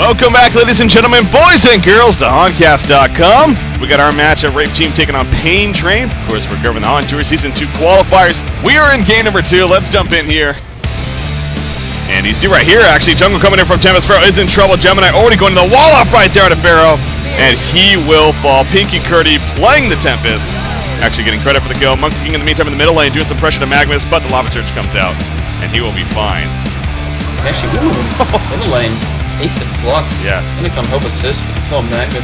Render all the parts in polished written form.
Welcome back, ladies and gentlemen, boys and girls, to HoNcast.com. We got our match at Raep Tiem taking on Pain Train. Of course, we're covering the HoNtour Season 2 qualifiers. We are in game number 2. Let's jump in here. And you see right here, actually, Jungle coming in from Tempest. Pharaoh is in trouble. Gemini already going to the wall off right there to Pharaoh. And he will fall. Pinky Curdy playing the Tempest. Actually getting credit for the kill. Monkey King in the meantime in the middle lane doing some pressure to Magnus, but the Lava Surge comes out. And he will be fine. Actually, middle lane. Hasted Flux. Yeah. Gonna come help assist with the kill Magnus.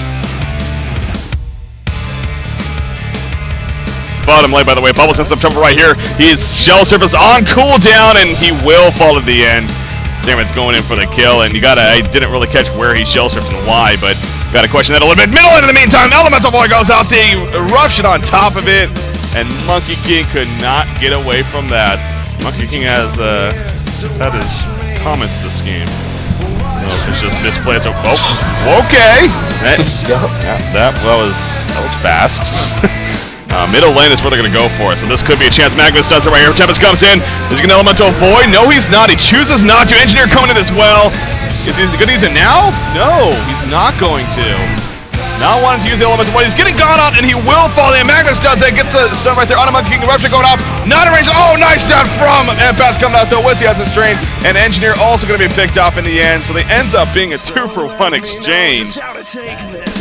Bottom lane, by the way, Bubbles in some trouble right here. His shell surface on cooldown, and he will fall at the end. Samrath going in for the kill, and I didn't really catch where he shell surfed and why, but gotta question that a little bit. Middle lane in the meantime, Elemental Boy goes out, the eruption on top of it, and Monkey King could not get away from that. Monkey King has had his comments this game. It's just misplay. So, okay. That was fast. Middle lane is where they're going to go for it. So this could be a chance. Magnus does it right here. Tempest comes in. Is he going to Elemental Void? No, he's not. He chooses not to. Engineer coming in as well. Is he going to use it now? No, he's not going to. Not wanting to use the Elemental Void. He's getting gone out, and he will fall in. Magnus does it. Gets the stun right there on a Monkey King. Eruption going off. Not a range. Oh, nice stun from Empath coming out, though, with the Essence Drain. And Engineer also going to be picked off in the end. So they ends up being a 2-for-1 exchange.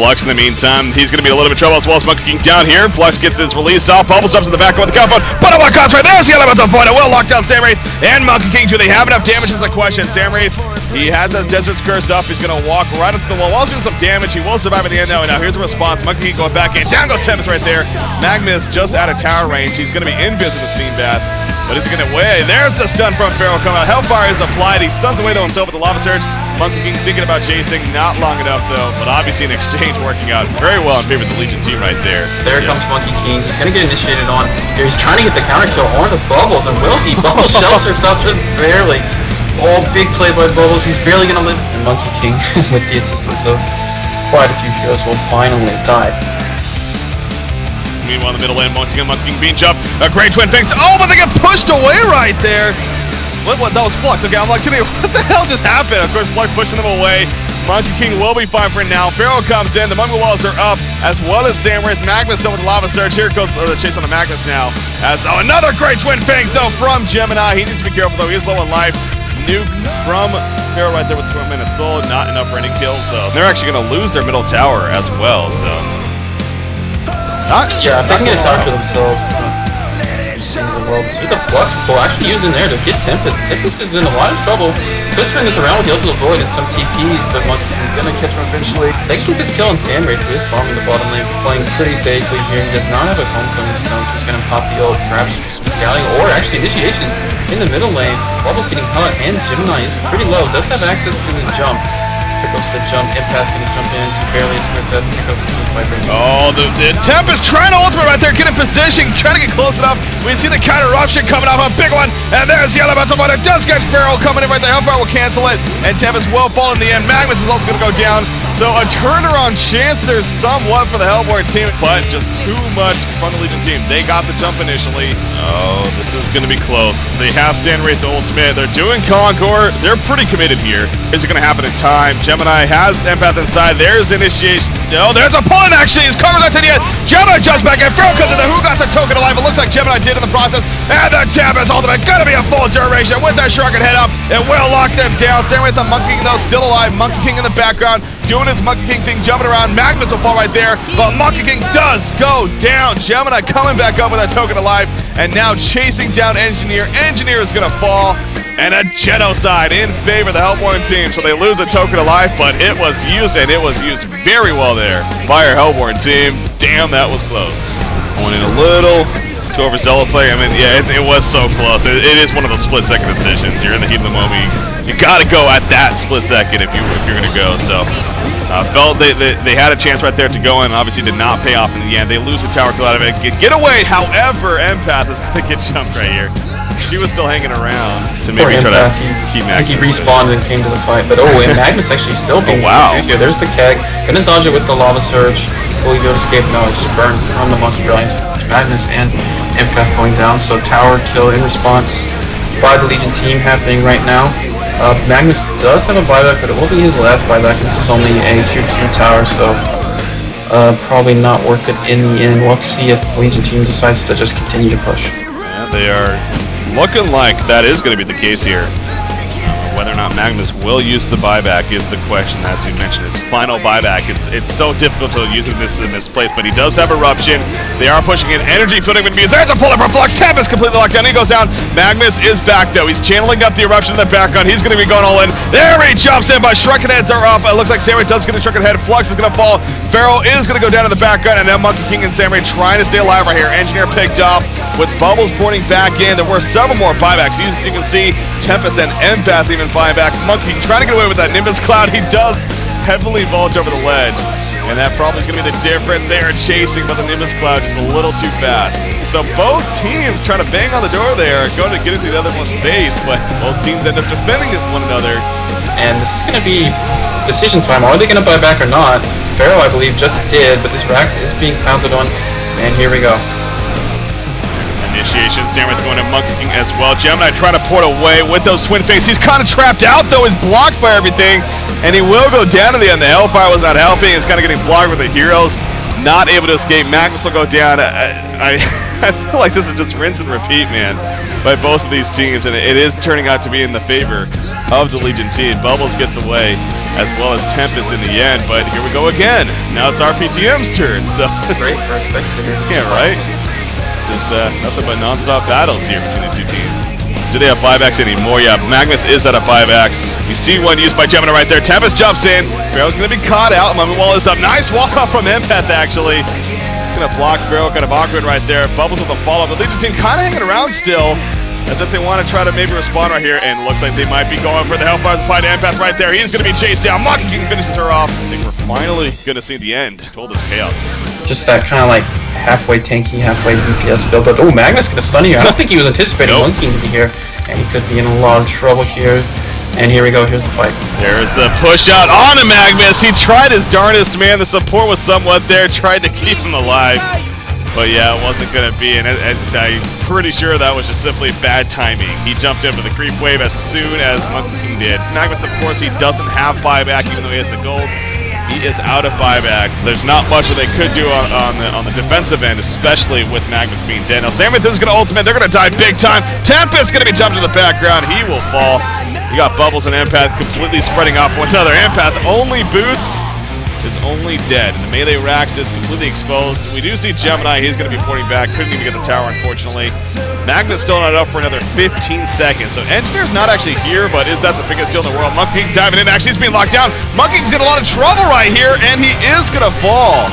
Flux, in the meantime, he's going to be in a little bit of trouble as well as Monkey King down here. Flux gets his release off. Bubbles up to the back with the compound. But at what cost right there's the Elemental Void. It will lock down Samrath and Monkey King. Do they have enough damage is the question. Samrath, he has a Desert's Curse up. He's going to walk right up to the wall. While doing some damage, he will survive at the end now. And now here's a response. Monkey King going back in. Down goes Tempest right there. Magnus just out of tower range. He's going to be invis in the Steam Bath. But is he going to win? There's the stun from Pharaoh coming out. Hellfire is applied. He stuns away though himself with the Lava Surge. Monkey King thinking about chasing. Not long enough though. But obviously an exchange working out very well in favor of the Legion team right there. There comes Monkey King. He's going to get initiated on. He's trying to get the counter kill on the Bubbles. And will he? Bubbles shell surfs up just barely. Oh, big play by Bubbles. He's barely going to live. And Monkey King, with the assistance of quite a few heroes, will finally die. Meanwhile, in the middle lane, once again, Monkey King being jumped. A great twin fangs. Oh, but they get pushed away right there. What? That was Flux. Okay, I'm like sitting here. What the hell just happened? Of course, Flux pushing them away. Monkey King will be fine for now. Pharaoh comes in. The Mummy Walls are up, as well as Samrath. Magnus still with the Lava Surge. Here goes the chase on the Magnus now. Another great twin fangs though from Gemini. He needs to be careful though. He is low on life. Nuke from Pharaoh right there with 12 minutes soul. Not enough for any kills though. They're actually going to lose their middle tower as well. So. Yeah, if they can get a tower to themselves, the world. See the Flux pull actually using there to get Tempest. Tempest is in a lot of trouble. Could turn this around with the Ultimate Void and some TPs, but Monkey King's gonna catch him eventually. They can get this kill on Samrath, who is farming the bottom lane, playing pretty safely here. He does not have a homecoming stone, so he's gonna pop the ult, perhaps some scouting, or actually initiation in the middle lane. Bubbles getting caught, and Gemini is pretty low. Does have access to his jump. Here goes the jump. Empath gonna jump in too barely. Here goes the Viper. Oh, the Tempest trying to ultimate right there, get in position, trying to get close enough. We see the counter eruption coming off, a big one, and there's the Elemental Void. It does catch Pharaoh coming in right there. Hellfire will cancel it, and Tempest will fall in the end. Magnus is also gonna go down. So a turnaround chance there's somewhat for the Hellborne team, but just too much from the Legion team. They got the jump initially. Oh, this is going to be close. They have Samrath the ultimate. They're doing Conquer. They're pretty committed here. Is it going to happen in time? Gemini has Empath inside. There's initiation. No, there's a pull-in actually. His cover's not 10 yet. Gemini jumps back in. Pharaoh comes in there. Who got the token alive? It looks like Gemini did in the process. And the Tempest ultimate going to be a full duration with that Shrunken head up. It will lock them down. Samrath the Monkey King though still alive. Monkey King in the background doing his Monkey King thing, jumping around. Magnus will fall right there, but Monkey King does go down. Gemini coming back up with that token alive, and now chasing down Engineer. Engineer is gonna fall, and a genocide in favor of the Hellborne team. So they lose a token alive, but it was used, and it was used very well there by our Hellborne team. Damn, that was close. Going in a little too overzealously. I mean, yeah, it was so close. It is one of those split-second decisions. You're in the heat of the moment. You got to go at that split second if you're going to go. So felt they had a chance right there to go in. Obviously did not pay off in the end. They lose the tower kill out of it. Get away. However, Empath is going to get jumped right here. She was still hanging around to maybe try to keep Magnus. He respawned and came to the fight. But and Magnus actually still being here. There's the keg. Gonna dodge it with the Lava Surge. Will he be able to escape? No, it just burns on the Monkey Brilliance. Magnus and Empath going down. So tower kill in response by the Legion team happening right now. Magnus does have a buyback, but it will be his last buyback. This is only a 2-2 tower, so probably not worth it in the end. We'll have to see if the Legion team decides to just continue to push. Yeah, they are looking like that is going to be the case here. Whether or not Magnus will use the buyback is the question, as you mentioned. His final buyback, it's so difficult to use this in this place, but he does have Eruption. They are pushing in. Energy fielding would be. There's a pull-up from Flux. Tempest completely locked down. He goes down. Magnus is back, though. He's channeling up the Eruption in the background. He's going to be going all in. There he jumps in, but Shrunken Heads are up. It looks like Samurai does get a Shrunken Head. Flux is going to fall. Pharaoh is going to go down in the background, and now Monkey King and Samurai trying to stay alive right here. Engineer picked up with Bubbles boarding back in. There were several more buybacks. You can see Tempest and Empath even buying back. Monkey trying to get away with that Nimbus Cloud. He does heavily vault over the ledge, and that probably is going to be the difference. They are chasing, but the Nimbus Cloud just a little too fast. So both teams trying to bang on the door there, going to get into the other one's base, but both teams end up defending one another. And this is going to be decision time. Are they going to buy back or not? Pharaoh, I believe, just did, but this Rax is being pounded on, and here we go. Initiation, Samurai going to Monkey King as well. Gemini trying to port away with those twin face. He's kind of trapped out though, he's blocked by everything, and he will go down to the end. The Hellfire was not helping, he's kind of getting blocked with the heroes, not able to escape. Magnus will go down. I feel like this is just rinse and repeat, man, by both of these teams, and it is turning out to be in the favor of the Legion team. Bubbles gets away, as well as Tempest in the end, but here we go again. Now it's RPTM's turn, so. Great for a spectator. Yeah, right? Just nothing but non-stop battles here between the two teams. Do they have buybacks anymore? Yeah, Magnus is out of buybacks. You see one used by Gemini right there. Tempest jumps in. Pharaoh's going to be caught out. Mummy Wall is up. Nice walk off from Empath, actually. It's going to block Pharaoh. Kind of awkward right there. Bubbles with a follow-up. The Legion team kind of hanging around still, as if they want to try to maybe respond right here. And looks like they might be going for the Hellfire's applied to Empath right there. He's going to be chased down. Monkey King finishes her off. I think we're finally going to see the end to all this chaos. Just that kind of like halfway tanky, halfway DPS build up. Oh, Magnus gonna stun here. I don't think he was anticipating Monkey to be here, and he could be in a lot of trouble here. And here we go, here's the fight. There's the push out on a Magnus. He tried his darndest, man. The support was somewhat there, tried to keep him alive. But yeah, it wasn't gonna be, and as I say, I'm pretty sure that was just simply bad timing. He jumped in for the creep wave as soon as Monkey King did. Magnus, of course, he doesn't have buyback, even though he has the gold. He is out of buyback. There's not much that they could do on the defensive end, especially with Magnus being dead. Now, Samurai is going to ultimate. They're going to die big time. Tempest going to be jumped to the background. He will fall. You got Bubbles and Empath completely spreading off one another. Empath only boots is only dead. And the melee Rax is completely exposed. We do see Gemini. He's going to be porting back. Couldn't even get the tower, unfortunately. Magnus still not up for another 15 seconds. So Engineer's not actually here, but is that the biggest deal in the world? Monkey King diving in. Actually, he's being locked down. Monkey King's in a lot of trouble right here, and he is going to fall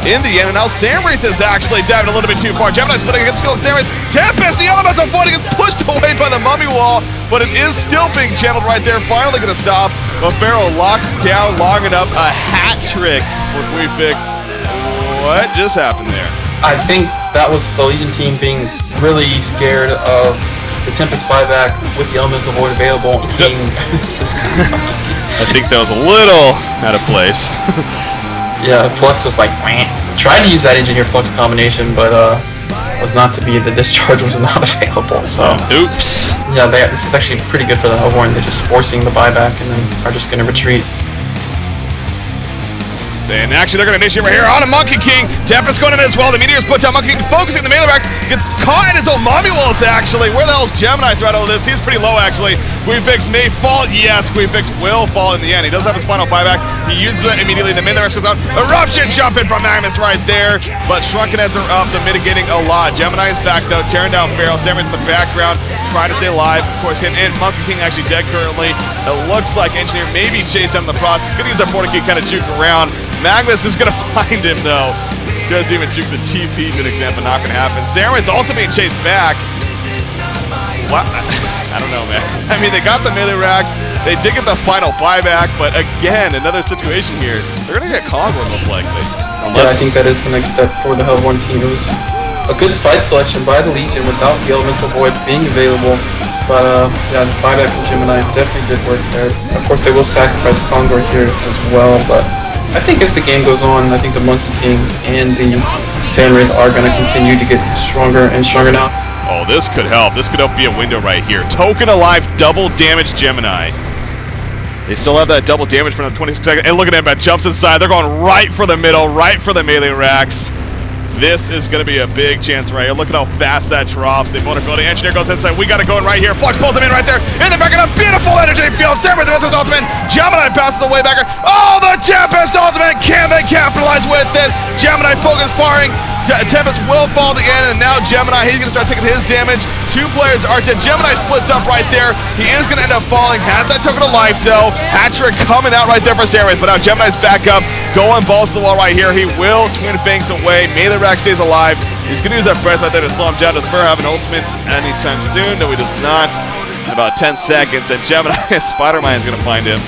in the end. And now Samwraith is actually diving a little bit too far. Gemini's putting against skill. Samwraith. Tempest, the elemental fight gets pushed away by the mummy wall, but it is still being channeled right there. Finally going to stop. But Pharaoh locked down long enough. A hat trick for QuickFix. What just happened there? I think that was the Legion team being really scared of the Tempest buyback with the Elemental Void available. I think that was a little out of place. Yeah, Flux was like, meh. Tried to use that Engineer Flux combination, but was not to be. The discharge was not available. So oops. Yeah, this is actually pretty good for the Hellborne. They're just forcing the buyback and then are just going to retreat. And actually, they're going to initiate right here on a Monkey King. Tempest going in as well. The Meteor's put down. Monkey King focusing the melee Rax. Gets caught in his own mommy walls, actually. Where the hell is Gemini throughout all this? He's pretty low, actually. QuickFix may fall. Yes, QuickFix will fall in the end. He does have his final buyback. He uses it immediately. The melee Rax goes out. Eruption jumping from Magnus right there. But Shrunken Heads are up, so mitigating a lot. Gemini is back, though, tearing down Pharaoh. Samuel's in the background, trying to stay alive. Of course, him and Monkey King actually dead currently. It looks like Engineer may be chased down in the process. Gonna use that portal key, kind of juke around. Magnus is going to find him, though. Doesn't even juke the TP to an example, not going to happen. Samuel's also being chased back. What? I don't know, man. I mean, they got the melee Rax. They did get the final buyback, but again, another situation here. They're going to get Conquer, most likely. Yeah, I think that is the next step for the Hellborne team. It was a good fight selection by the Legion without the Elemental Void being available. But yeah, the buyback from Gemini definitely did work there. Of course, they will sacrifice Conquer here as well, but I think as the game goes on, I think the Monkey King and the Sandwraith are going to continue to get stronger and stronger now. Oh, this could help. This could be a window right here. Token alive, double damage Gemini. They still have that double damage from the 26 seconds. And look at Empat jumps inside. They're going right for the middle, right for the melee racks. This is going to be a big chance right here. Look at how fast that drops. The vulnerability engineer goes inside. We got it going right here. Flux pulls him in right there. In the back of a beautiful energy field. Sarah with the ultimate. Gemini passes away backer. Oh, the Tempest ultimate. Can they capitalize with this? Gemini focus sparring. Tempest will fall at the end, and now Gemini, he's going to start taking his damage. 2 players are dead. Gemini splits up right there. He is going to end up falling. Has that token of life, though. Hat-trick coming out right there for Sarah, but now Gemini's back up. Going balls to the wall right here. He will twin banks away. Melee rack stays alive. He's going to use that breath right there to slow him down. Does Fur have an ultimate anytime soon? No, he does not. It's about 10 seconds, and Gemini, Spider-Man is going to find him.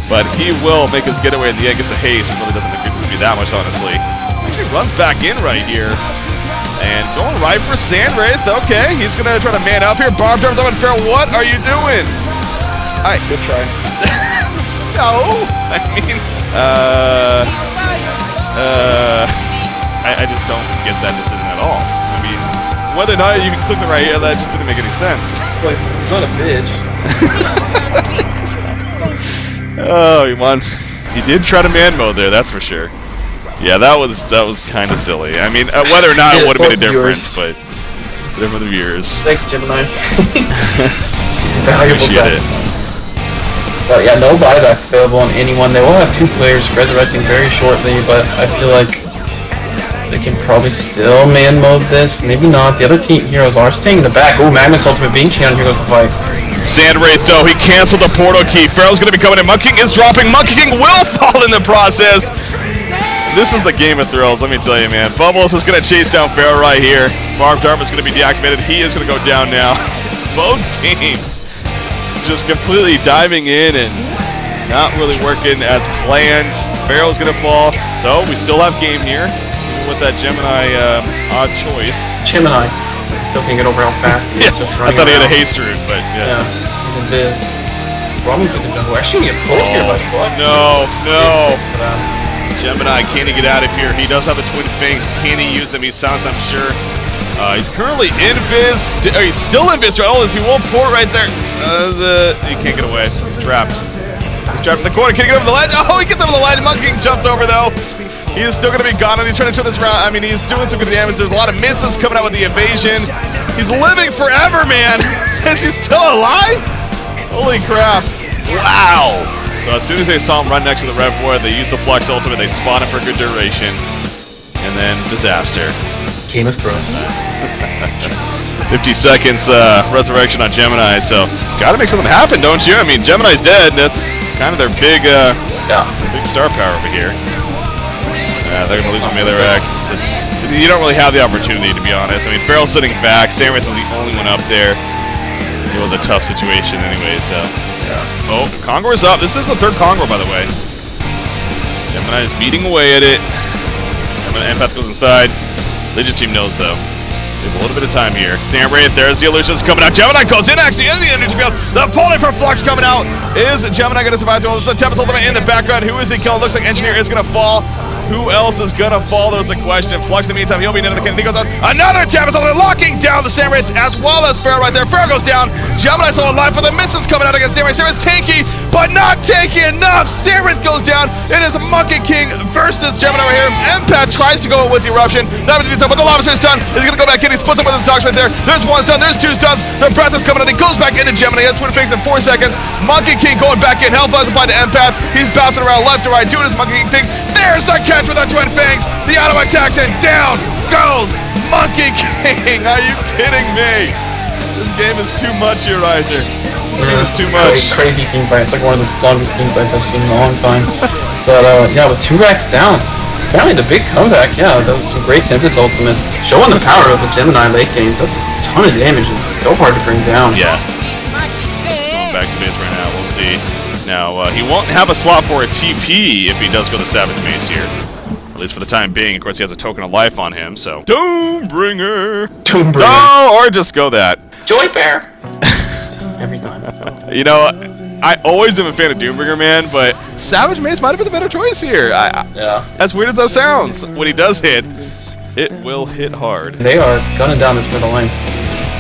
But he will make his getaway at the end. Gets a haste, which really doesn't increase his speed that much, honestly. Actually runs back in right here. And going right for Sandwraith. Okay, he's going to try to man up here. Barbed arms up and Fair. What are you doing? Alright, Good try. no, I mean, I just don't get that decision at all. I mean, whether or not you can click the right here, that just didn't make any sense. Wait, he's not a bitch. Oh, he won. He did try to man mode there, that's for sure. Yeah, that was kind of silly. I mean, whether or not it would have made a difference, but for the viewers. Thanks, Gemini. Valuable Appreciate it. But yeah, no buybacks available on anyone. They will have 2 players resurrecting very shortly, but I feel like they can probably still man mode this. Maybe not. The other team heroes are staying in the back. Oh, Magnus ultimate being channeled. Here goes the fight. Sandwraith, though, he canceled the portal key. Pharaoh's going to be coming in. Monkey King is dropping. Monkey King will fall in the process. This is the Game of Thrills, let me tell you, man. Bubbles is going to chase down Pharaoh right here. Barbed Arm is going to be deactivated. He is going to go down now. Both teams just completely diving in and not really working as planned. Pharaoh's going to fall, so we still have game here with that Gemini odd choice. Gemini. Still can't get over how fast he is. Yeah, Just I running thought he had a around. haste route, but yeah. Even this. Robin's in the jungle. Actually, get pulled here by Flux. No. Gemini, can he get out of here? He does have the twin fangs. Can he use them? He sounds, I'm sure. He's currently invis. He's still invis. Oh, he will port right there. He can't get away. He's trapped. He's trapped in the corner. Can he get over the ledge? Oh, he gets over the ledge. Monkey King jumps over, though. He is still going to be gone, and he's trying to turn this around. I mean, he's doing some good damage. There's a lot of misses coming out with the evasion. He's living forever, man. Is he still alive? Holy crap. Wow. So as soon as they saw him run next to the Rev they use the Flux ultimate, they spawn him for a good duration. And then disaster. Game of Thrones. 50 seconds resurrection on Gemini, so gotta make something happen, don't you? I mean, Gemini's dead. That's kind of their big star power over here. They're gonna lose the melee racks. You don't really have the opportunity, to be honest. I mean, Pharaoh's sitting back. Sandwraith is the only one up there. Deal with a tough situation anyway, so. Yeah. Oh, Congore's up. This is the 3rd Congo, by the way. Gemini is beating away at it. Empath goes inside. Legion team knows, though. They have a little bit of time here. Sandwraith, there's the illusions coming out. Gemini goes in, actually, in the energy field. The opponent for Flux coming out. Is Gemini going to survive through all this? The Tempest ultimate in the background. Who is he killing? Looks like Engineer is going to fall. Who else is going to fall? There's the question. Flux, in the meantime, he'll be into the cannon. He goes out. Another Tempest ultimate locking down the Sandwraith as well as Pharaoh right there. Pharaoh goes down. Gemini still alive for the misses coming out against Sandwraith. Sandwraith's tanky, but not tanky enough. Sandwraith goes down. It is Monkey King versus Gemini right here. Empath tries to go with the eruption. Not with the lava is done. He's going to go back in. He splits up with his dogs right there. There's 1 stun. There's 2 stuns. The breath is coming out. He goes back into Gemini. He has twin fangs in 4 seconds. Monkey King going back in. Hellfire is applied to Empath. He's bouncing around left to right, doing his Monkey King thing. There's the catch with the twin fangs. The auto attacks and down goes Monkey King. Are you kidding me? This game is too much here, Riser. This game is too much. Crazy team fight. It's like one of the longest team fights I've seen in a long time. But yeah, with 2 racks down. Apparently the big comeback, yeah, that was some great Tempest ultimates. Showing the power of the Gemini late game. Does a ton of damage and it's so hard to bring down. Yeah. Going back to base right now, we'll see. Now, he won't have a slot for a TP if he does go to Savage Mace here. At least for the time being. Of course, he has a token of life on him, so. Doombringer! Doombringer. Oh, or just go that. Joy Bear! Every time. You know, I always am a fan of Doombringer, man, but Savage Mace might have been the better choice here. Yeah. As weird as that sounds, when he does hit, it will hit hard. They are gunning down this middle lane.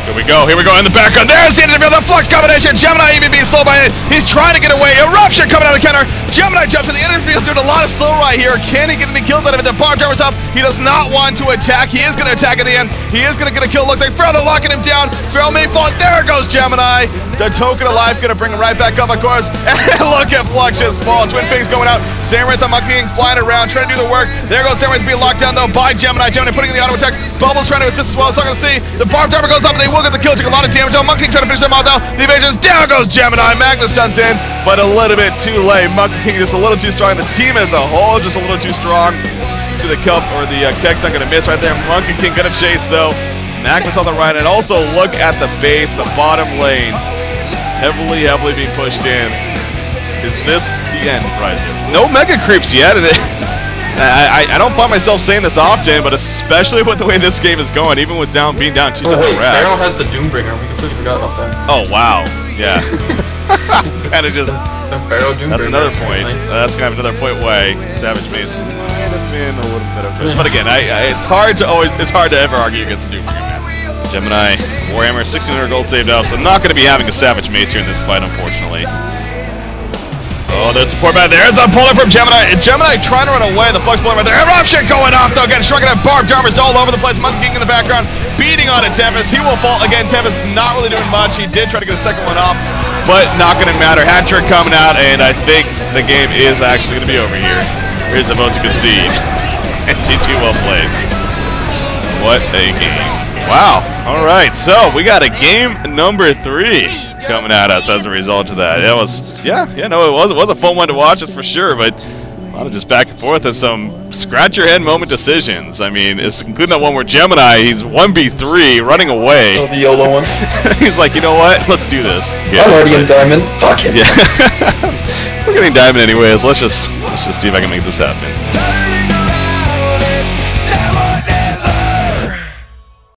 Here we go in the background. There's the end of the flux combination. Gemini even being slow by it. He's trying to get away. Eruption coming out of the counter. Gemini jumps in the end of the field, doing a lot of slow right here. Can he get any kills out of it? The bar driver's up. He does not want to attack. He is going to attack at the end. He is going to get a kill. Looks like Farrell, they're locking him down. Farrell may fall. There goes Gemini. The token of life going to bring him right back up, of course. And look at Flux's fall. Twin Pigs going out. Samurai on Monkey King flying around, trying to do the work. There goes Samurai's being locked down though by Gemini. Gemini putting in the auto attack. Bubbles trying to assist as well. It's not going to see. The bar driver goes up. They will get the kill. Took a lot of damage on Monkey King trying to finish them off now. The evasions. Down goes Gemini. Magnus stuns in, but a little bit too late. Monkey King just a little too strong. The team as a whole just a little too strong. See the kelp or the Kek's not going to miss right there. Monkey King going to chase though. Magnus on the right, and also look at the base, the bottom lane. Heavily being pushed in. Is this the end, Riser? No mega creeps yet. And I don't find myself saying this often, but especially with the way this game is going, even with being down 2 sets of racks. Farrell has the Doombringer. We completely forgot about that. Oh, wow. Yeah. Kind of just... That's another point. That's kind of another point way. Savage Mace might have been a little bit of... But again, it's hard to ever argue against a Doombringer. Gemini, Warhammer, 1600 gold saved up, so not going to be having a Savage Mace here in this fight, unfortunately. Oh, there's support back there. There's a puller from Gemini. Gemini trying to run away. The flux puller right there. Eruption going off, though. Again, shrugging at barbed armors all over the place. Monkey King in the background, beating on it. Tempest. He will fall. Again, Tempest not really doing much. He did try to get a second one off, but not going to matter. Hat trick coming out, and I think the game is actually going to be over here. Here's the vote to concede. And GG well played. What a game. Wow. All right. So we got a game number 3 coming at us as a result of that. It was, it was a fun one to watch, that's for sure. But a lot of just back and forth and some scratch your head moment decisions. I mean, it's including that one where Gemini, he's 1v3 running away. Oh, the YOLO one. He's like, you know what? Let's do this. Yeah. I'm already in diamond. Fuck it. Yeah. We're getting diamond anyways. Let's just see if I can make this happen.